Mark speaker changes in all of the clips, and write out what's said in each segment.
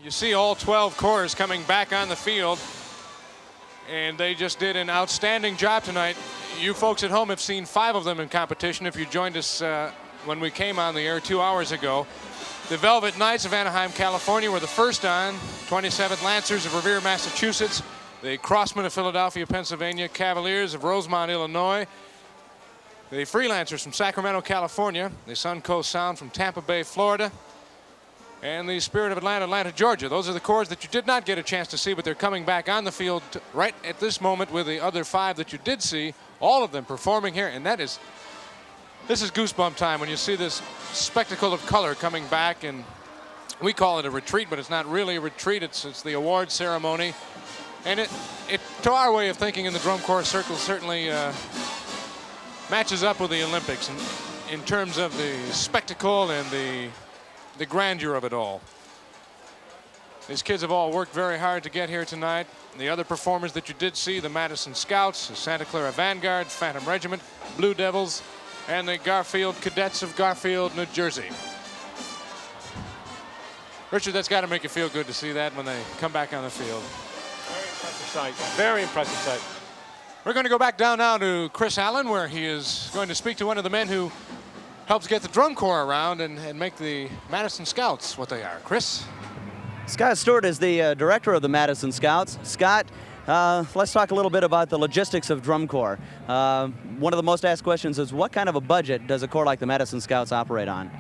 Speaker 1: You see all 12 corps coming back on the field, and they just did an outstanding job tonight. You folks at home have seen 5 of them in competition if you joined us when we came on the air 2 hours ago. The Velvet Knights of Anaheim, California were the first on. 27th Lancers of Revere, Massachusetts. The Crossmen of Philadelphia, Pennsylvania. Cavaliers of Rosemont, Illinois. The Freelancers from Sacramento, California. The Suncoast Sound from Tampa Bay, Florida. And the Spirit of Atlanta, Atlanta, Georgia. Those are the corps that you did not get a chance to see, but they're coming back on the field right at this moment with the other 5 that you did see, all of them performing here. And this is goosebump time when you see this spectacle of color coming back. And we call it a retreat, but it's not really a retreat. It's the award ceremony. And it to our way of thinking in the drum corps circle, certainly matches up with the Olympics in terms of the spectacle and the grandeur of it all. These kids have all worked very hard to get here tonight. The other performers that you did see, the Madison Scouts, the Santa Clara Vanguard, Phantom Regiment, Blue Devils, and the Garfield Cadets of Garfield, New Jersey. Richard, that's got to make you feel good to see that when they come back on the field.
Speaker 2: Very impressive sight. Very impressive sight.
Speaker 1: We're going to go back down now to Chris Allen, where he is going to speak to one of the men who helps get the drum corps around and make the Madison Scouts what they are. Chris?
Speaker 3: Scott Stewart is the director of the Madison Scouts. Scott, let's talk a little bit about the logistics of drum corps. One of the most asked questions is, what kind of a budget does a corps like the Madison Scouts operate on?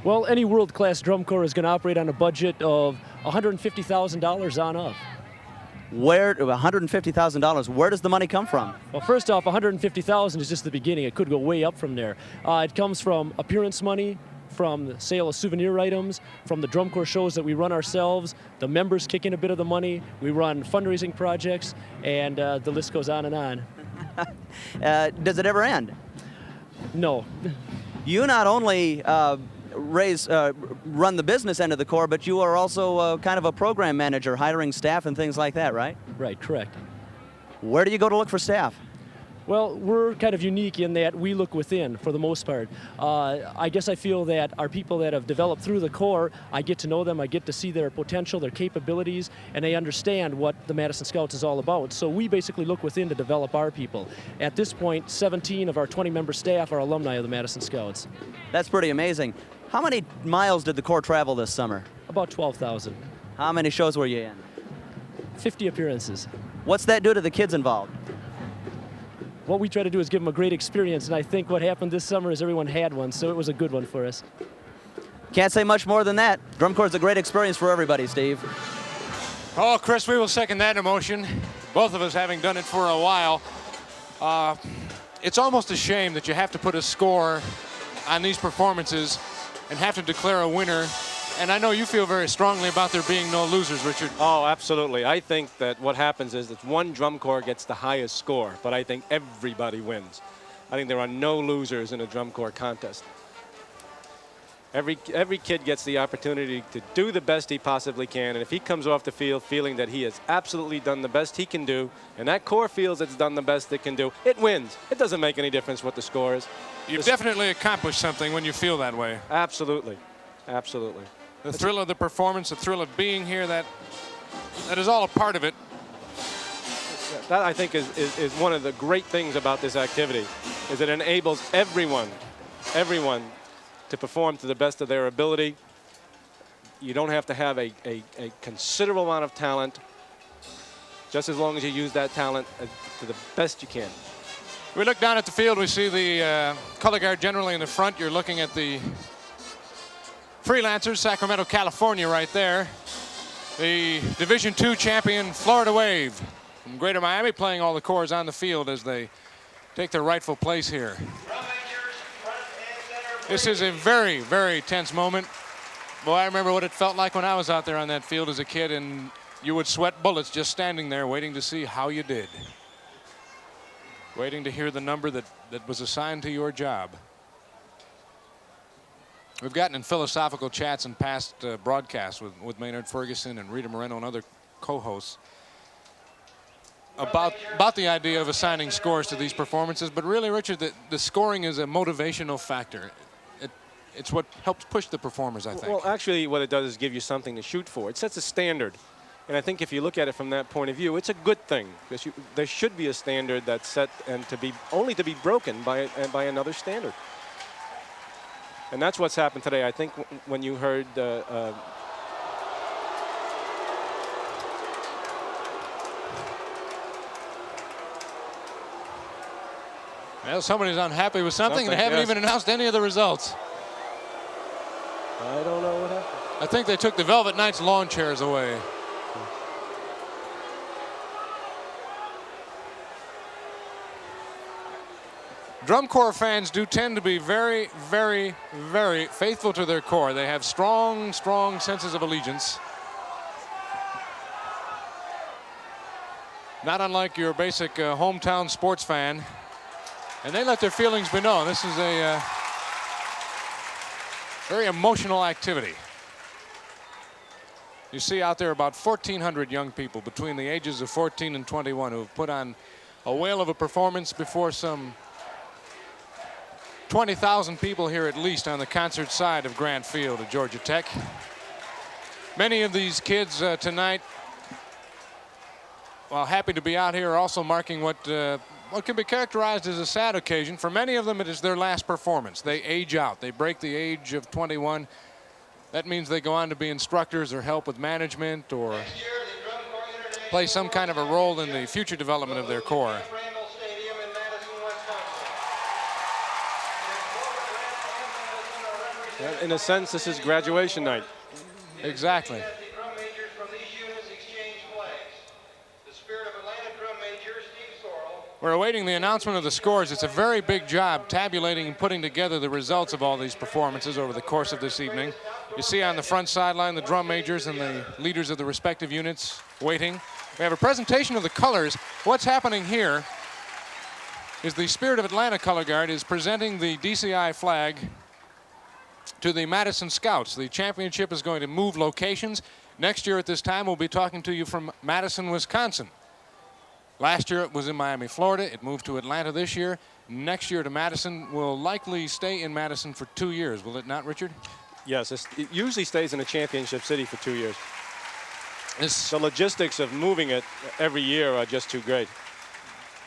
Speaker 4: Well, any world-class drum corps is going to operate on a budget of $150,000 on up.
Speaker 3: Where, $150,000, where does the money come from?
Speaker 4: Well, first off, $150,000 is just the beginning. It could go way up from there. It comes from appearance money, from the sale of souvenir items, from the drum corps shows that we run ourselves. The members kick in a bit of the money. We run fundraising projects, and the list goes on and on.
Speaker 3: Does it ever end?
Speaker 4: No.
Speaker 3: You not only run the business end of the corps, but you are also kind of a program manager, hiring staff and things like that, right?
Speaker 4: Right, correct.
Speaker 3: Where do you go to look for staff?
Speaker 4: Well, we're kind of unique in that we look within for the most part. I guess I feel that our people that have developed through the corps, I get to know them, I get to see their potential, their capabilities, and they understand what the Madison Scouts is all about. So we basically look within to develop our people. At this point, 17 of our 20-member staff are alumni of the Madison Scouts.
Speaker 3: That's pretty amazing. How many miles did the corps travel this summer?
Speaker 4: About 12,000.
Speaker 3: How many shows were you in?
Speaker 4: 50 appearances.
Speaker 3: What's that do to the kids involved?
Speaker 4: What we try to do is give them a great experience, and I think what happened this summer is everyone had one, so it was a good one for us.
Speaker 3: Can't say much more than that. Drum corps is a great experience for everybody, Steve.
Speaker 1: Oh, Chris, we will second that emotion. Both of us having done it for a while. It's almost a shame that you have to put a score on these performances and have to declare a winner. And I know you feel very strongly about there being no losers, Richard.
Speaker 2: Oh, absolutely. I think that what happens is that one drum corps gets the highest score, but I think everybody wins. I think there are no losers in a drum corps contest. Every kid gets the opportunity to do the best he possibly can, and if he comes off the field feeling that he has absolutely done the best he can do, and that corps feels it's done the best it can do, it wins. It doesn't make any difference what the score is.
Speaker 1: You've definitely accomplished something when you feel that way.
Speaker 2: Absolutely. Absolutely.
Speaker 1: The thrill of the performance, the thrill of being here, that is all a part of it.
Speaker 2: That, I think, is one of the great things about this activity, is it enables everyone to perform to the best of their ability. You don't have to have a considerable amount of talent, just as long as you use that talent to the best you can.
Speaker 1: We look down at the field, we see the color guard generally in the front. You're looking at the Freelancers, Sacramento, California right there. The Division II champion Florida Wave from Greater Miami playing all the corps on the field as they take their rightful place here. This is a very, very tense moment. Boy, I remember what it felt like when I was out there on that field as a kid, and you would sweat bullets just standing there waiting to see how you did. Waiting to hear the number that was assigned to your job. We've gotten in philosophical chats and past broadcasts with Maynard Ferguson and Rita Moreno and other co-hosts about the idea of assigning scores to these performances. But really, Richard, the scoring is a motivational factor. it's what helps push the performers, I think.
Speaker 2: Well, actually, what it does is give you something to shoot for. It sets a standard. And I think if you look at it from that point of view, it's a good thing. Because there should be a standard that's set and only to be broken by another standard. And that's what's happened today. I think when you heard
Speaker 1: well, somebody's unhappy with something. They haven't even announced any of the results.
Speaker 2: I don't know what happened.
Speaker 1: I think they took the Velvet Knights lawn chairs away. Drum corps fans do tend to be very, very, very faithful to their corps. They have strong, strong senses of allegiance. Not unlike your basic hometown sports fan. And they let their feelings be known. This is a very emotional activity. You see out there about 1,400 young people between the ages of 14 and 21 who have put on a whale of a performance before some 20,000 people here at least on the concert side of Grant Field at Georgia Tech. Many of these kids tonight, while happy to be out here, are also marking what can be characterized as a sad occasion. For many of them, it is their last performance. They age out. They break the age of 21. That means they go on to be instructors or help with management or play some kind of a role in the future development of their corps.
Speaker 2: In a sense, this is graduation night.
Speaker 1: Exactly. We're awaiting the announcement of the scores. It's a very big job tabulating and putting together the results of all these performances over the course of this evening. You see on the front sideline the drum majors and the leaders of the respective units waiting. We have a presentation of the colors. What's happening here is the Spirit of Atlanta Color Guard is presenting the DCI flag to the Madison Scouts. The championship is going to move locations. Next year at this time, we'll be talking to you from Madison, Wisconsin. Last year it was in Miami, Florida. It moved to Atlanta this year. Next year to Madison. Will likely stay in Madison for 2 years, will it not, Richard?
Speaker 2: Yes, it usually stays in a championship city for 2 years. The logistics of moving it every year are just too great.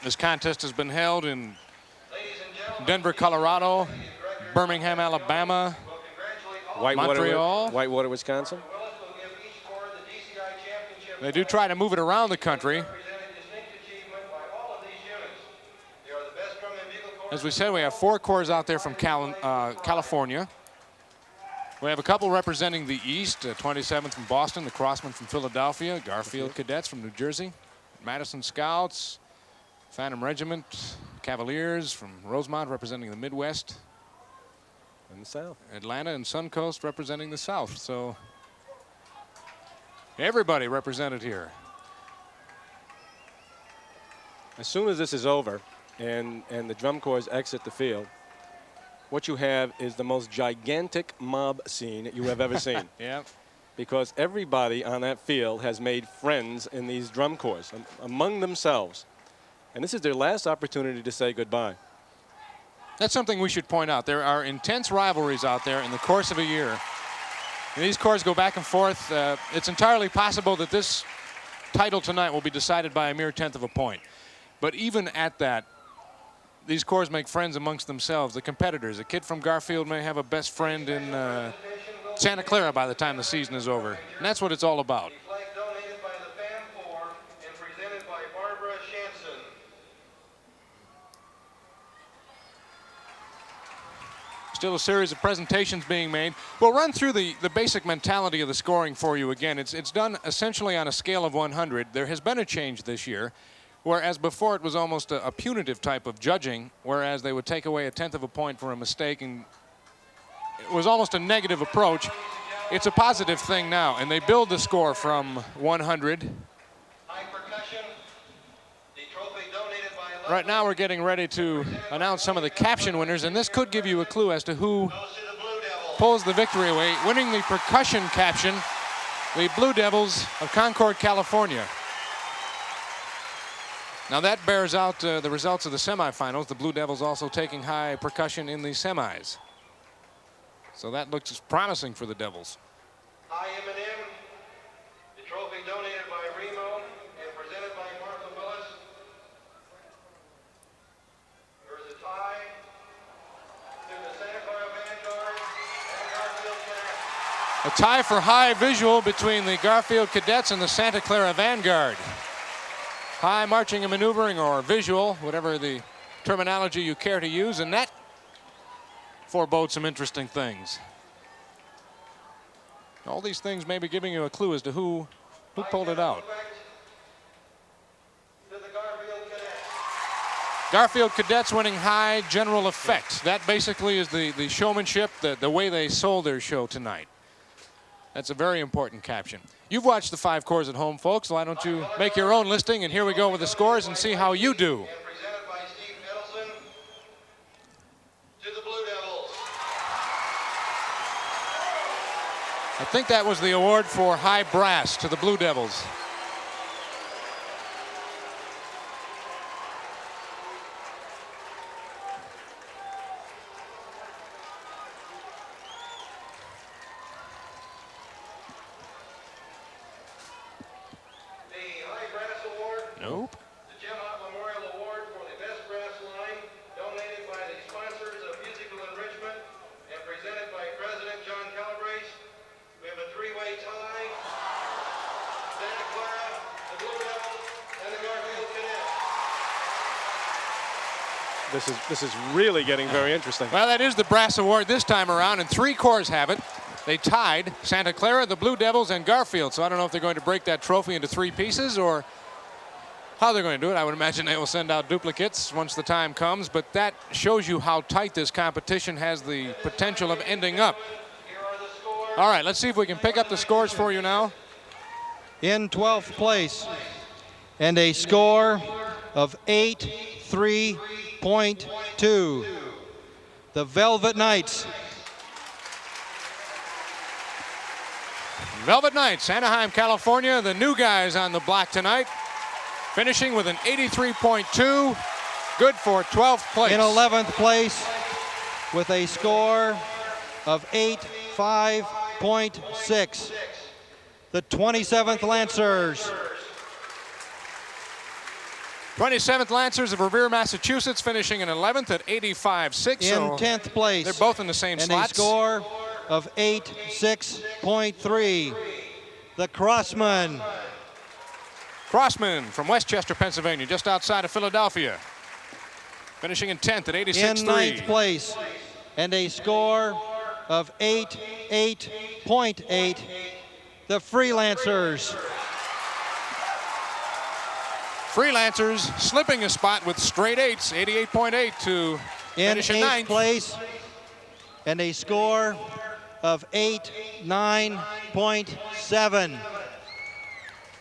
Speaker 1: This contest has been held in Denver, Colorado, Birmingham, Alabama, Montreal,
Speaker 2: Whitewater, Wisconsin.
Speaker 1: They do try to move it around the country. As we said, we have 4 corps out there from California. We have a couple representing the East, 27th from Boston, the Crossmen from Philadelphia, Garfield Cadets from New Jersey, Madison Scouts, Phantom Regiment, Cavaliers from Rosemont representing the Midwest.
Speaker 2: And the South.
Speaker 1: Atlanta and Suncoast representing the South. So everybody represented here.
Speaker 2: As soon as this is over and the drum corps exit the field, what you have is the most gigantic mob scene you have ever seen.
Speaker 1: Yeah.
Speaker 2: Because everybody on that field has made friends in these drum corps among themselves. And this is their last opportunity to say goodbye.
Speaker 1: That's something we should point out. There are intense rivalries out there in the course of a year. And these corps go back and forth. It's entirely possible that this title tonight will be decided by a mere 1/10 of a point. But even at that, these corps make friends amongst themselves, the competitors. A kid from Garfield may have a best friend in Santa Clara by the time the season is over. And that's what it's all about. Still a series of presentations being made. We'll run through the basic mentality of the scoring for you again. It's done essentially on a scale of 100. There has been a change this year, whereas before it was almost a punitive type of judging, whereas they would take away a 1/10 of a point for a mistake, and it was almost a negative approach. It's a positive thing now, and they build the score from 100. Right now we're getting ready to announce some of the caption winners, and this could give you a clue as to who pulls the victory away. Winning the percussion caption, the Blue Devils of Concord, California. Now that bears out the results of the semifinals. The Blue Devils also taking high percussion in the semis. So that looks promising for the Devils.
Speaker 5: High M&M, the trophy donated by Remo and presented by Martha Willis. There's a tie to the Santa Clara Vanguard and Garfield Cadets.
Speaker 1: A tie for high visual between the Garfield Cadets and the Santa Clara Vanguard. High marching and maneuvering, or visual, whatever the terminology you care to use, and that forebodes some interesting things. All these things may be giving you a clue as to who pulled it out.
Speaker 5: To the Garfield Cadets.
Speaker 1: Garfield Cadets winning high general effect. That basically is the showmanship, the way they sold their show tonight. That's a very important caption. You've watched the 5 corps at home, folks. Why don't you make your own listing, and here we go with the scores and see how you do.
Speaker 5: And presented by Steve Edelson to the Blue Devils.
Speaker 1: I think that was the award for high brass to the Blue Devils.
Speaker 5: The High Brass Award.
Speaker 1: Nope.
Speaker 5: The Jim Ott Memorial Award for the best brass line, donated by the sponsors of musical enrichment and presented by President John Calabrese. We have a 3-way tie. Santa Clara, the Blue Devils, and the Garfield Cadets.
Speaker 2: This is really getting very interesting.
Speaker 1: Well, that is the brass award this time around, and 3 corps have it. They tied Santa Clara, the Blue Devils, and Garfield. So I don't know if they're going to break that trophy into 3 pieces or how they're going to do it. I would imagine they will send out duplicates once the time comes, but that shows you how tight this competition has the potential of ending up.
Speaker 5: Here are the scores.
Speaker 1: All right, let's see if we can pick up the scores for you now.
Speaker 6: In 12th place, and a score of 83.2, the Velvet Knights.
Speaker 1: Velvet Knights, Anaheim, California, the new guys on the block tonight, finishing with an 83.2, good for 12th place.
Speaker 6: In 11th place, with a score of 85.6, the 27th Lancers.
Speaker 1: 27th Lancers of Revere, Massachusetts, finishing in 11th at 85.6.
Speaker 6: In
Speaker 1: So
Speaker 6: 10th place,
Speaker 1: they're both in the same
Speaker 6: and
Speaker 1: slots.
Speaker 6: a score of 86.3, the Crossmen.
Speaker 1: Crossmen from Westchester, Pennsylvania, just outside of Philadelphia, finishing in 10th at 86.3.
Speaker 6: In 9th place, and a score of 88.8, the Freelancers.
Speaker 1: Freelancers slipping a spot with straight 8s, 88.8 to
Speaker 6: In
Speaker 1: finish in
Speaker 6: 8th
Speaker 1: 9th.
Speaker 6: place, and a score of 89.7,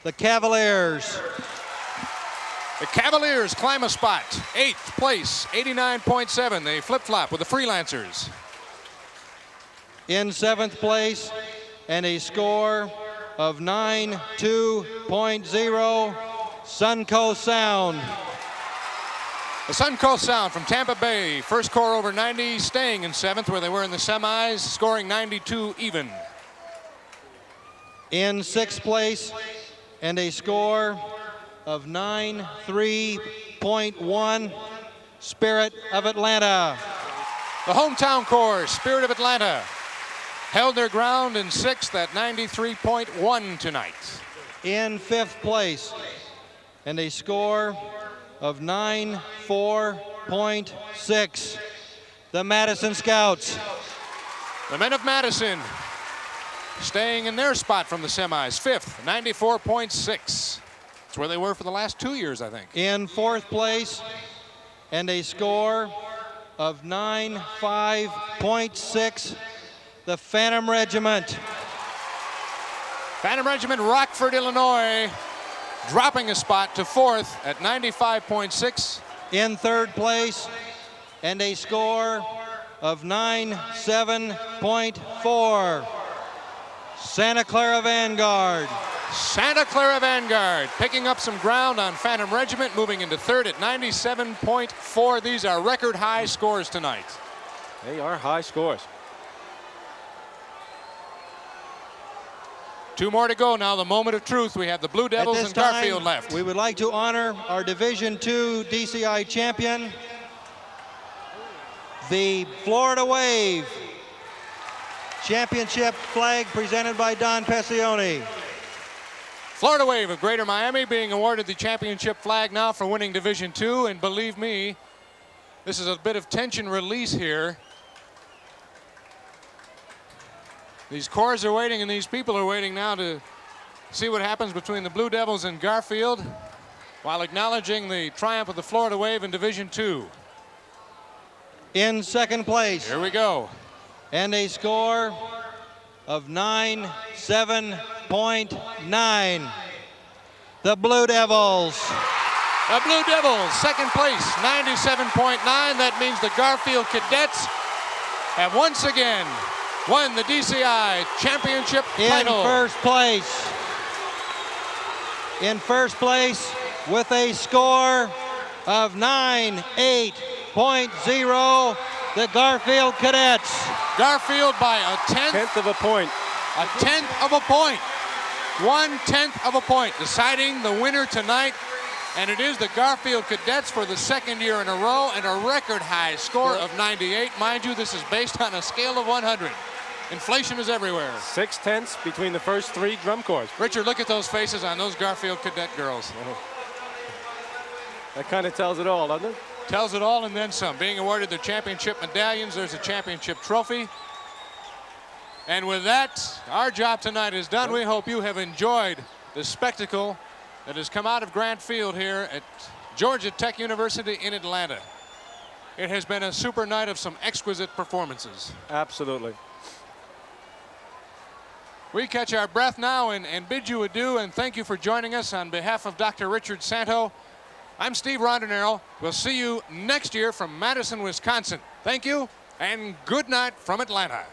Speaker 6: the Cavaliers.
Speaker 1: The Cavaliers climb a spot, 8th place, 89.7. They flip-flop with the Freelancers.
Speaker 6: In 7th place, and a score of 92.0, Suncoast Sound.
Speaker 1: The Suncoast Sound from Tampa Bay, first corps over 90, staying in 7th where they were in the semis, scoring 92 even.
Speaker 6: In 6th place, and a score of 93.1, Spirit of Atlanta.
Speaker 1: The hometown corps, Spirit of Atlanta, held their ground in 6th at 93.1 tonight.
Speaker 6: In 5th place, and a score of 94.6, the Madison Scouts.
Speaker 1: The men of Madison staying in their spot from the semis, 5th, 94.6. That's where they were for the last 2 years, I think.
Speaker 6: In 4th place, and a score of 95.6, the Phantom Regiment.
Speaker 1: Phantom Regiment, Rockford, Illinois, dropping a spot to 4th at 95.6.
Speaker 6: In 3rd place, and a score of 97.4, Santa Clara Vanguard.
Speaker 1: Santa Clara Vanguard picking up some ground on Phantom Regiment, moving into 3rd at 97.4. These are record high scores tonight.
Speaker 2: They are high scores.
Speaker 1: 2 more to go now, the moment of truth. We have the Blue Devils
Speaker 6: At this
Speaker 1: and Garfield
Speaker 6: time,
Speaker 1: left.
Speaker 6: we would like to honor our Division II DCI champion, the Florida Wave championship flag presented by Don Pessione.
Speaker 1: Florida Wave of Greater Miami being awarded the championship flag now for winning Division II, and believe me, this is a bit of tension release here. These corps are waiting and these people are waiting now to see what happens between the Blue Devils and Garfield while acknowledging the triumph of the Florida Wave in Division II.
Speaker 6: In second place,
Speaker 1: Here we go.
Speaker 6: and a score of 97.9. The Blue Devils.
Speaker 1: The Blue Devils, second place, 97.9. That means the Garfield Cadets have once again won the DCI championship title.
Speaker 6: In first place with a score of 98.0, the Garfield Cadets.
Speaker 1: Garfield by a tenth
Speaker 2: of a point.
Speaker 1: A 1/10 of a point. 1/10 of a point, deciding the winner tonight. And it is the Garfield Cadets for the second year in a row, and a record high score of 98. Mind you, this is based on a scale of 100. Inflation is everywhere.
Speaker 2: 6/10 between the first 3 drum corps.
Speaker 1: Richard, look at those faces on those Garfield Cadet girls.
Speaker 2: That kind of tells it all, doesn't it?
Speaker 1: Tells it all and then some. Being awarded their championship medallions, there's a championship trophy. And with that, our job tonight is done. We hope you have enjoyed the spectacle that has come out of Grant Field here at Georgia Tech University in Atlanta. It has been a super night of some exquisite performances.
Speaker 2: Absolutely.
Speaker 1: We catch our breath now and bid you adieu, and thank you for joining us. On behalf of Dr. Richard Santo, I'm Steve Rondinero. We'll see you next year from Madison, Wisconsin. Thank you, and good night from Atlanta.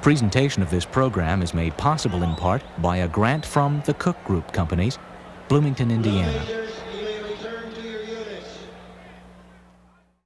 Speaker 7: Presentation of this program is made possible in part by a grant from the Cook Group Companies, Bloomington, Indiana.